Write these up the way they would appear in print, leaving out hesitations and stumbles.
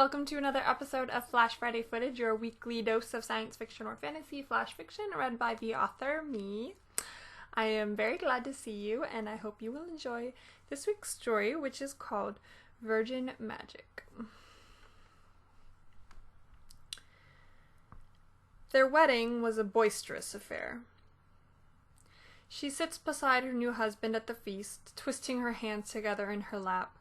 welcome to another episode of Flash Friday Footage, your weekly dose of science fiction or fantasy flash fiction read by the author, me. I am very glad to see you, and I hope you will enjoy this week's story, which is called Virgin Magic. Their wedding was a boisterous affair. She sits beside her new husband at the feast, twisting her hands together in her lap.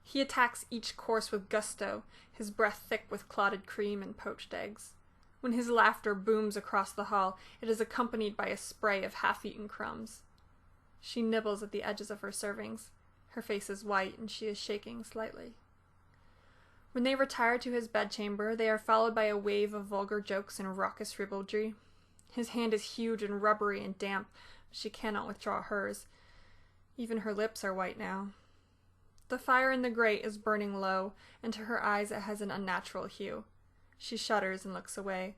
He attacks each course with gusto, his breath thick with clotted cream and poached eggs. When his laughter booms across the hall, it is accompanied by a spray of half-eaten crumbs. She nibbles at the edges of her servings. Her face is white, and she is shaking slightly. When they retire to his bedchamber, they are followed by a wave of vulgar jokes and raucous ribaldry. His hand is huge and rubbery and damp, but she cannot withdraw hers. Even her lips are white now. The fire in the grate is burning low, and to her eyes it has an unnatural hue. She shudders and looks away.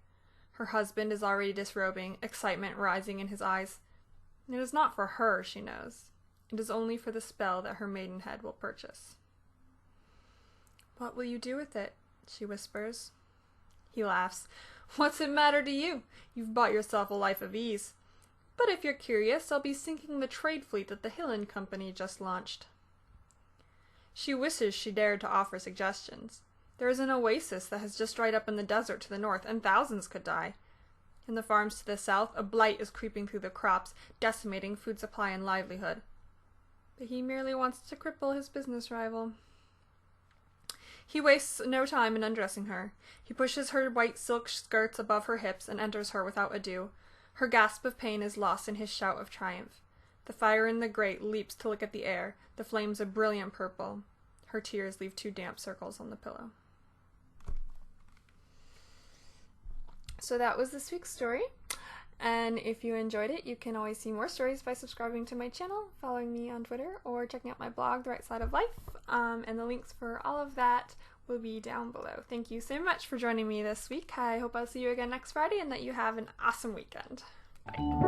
Her husband is already disrobing, excitement rising in his eyes. It is not for her, she knows. It is only for the spell that her maidenhead will purchase. "What will you do with it?" she whispers. He laughs. "What's it matter to you? You've bought yourself a life of ease. But if you're curious, I'll be sinking the trade fleet that the Hillen Company just launched." She wishes she dared to offer suggestions. There is an oasis that has just dried up in the desert to the north, and thousands could die. In the farms to the south, a blight is creeping through the crops, decimating food supply and livelihood. But he merely wants to cripple his business rival. He wastes no time in undressing her. He pushes her white silk skirts above her hips and enters her without ado. Her gasp of pain is lost in his shout of triumph. The fire in the grate leaps to lick at the air, the flames a brilliant purple. Her tears leave 2 damp circles on the pillow. So that was this week's story, and if you enjoyed it, you can always see more stories by subscribing to my channel, following me on Twitter, or checking out my blog, The Right Side of Life, and the links for all of that will be down below. Thank you so much for joining me this week. I hope I'll see you again next Friday, and that you have an awesome weekend. Bye.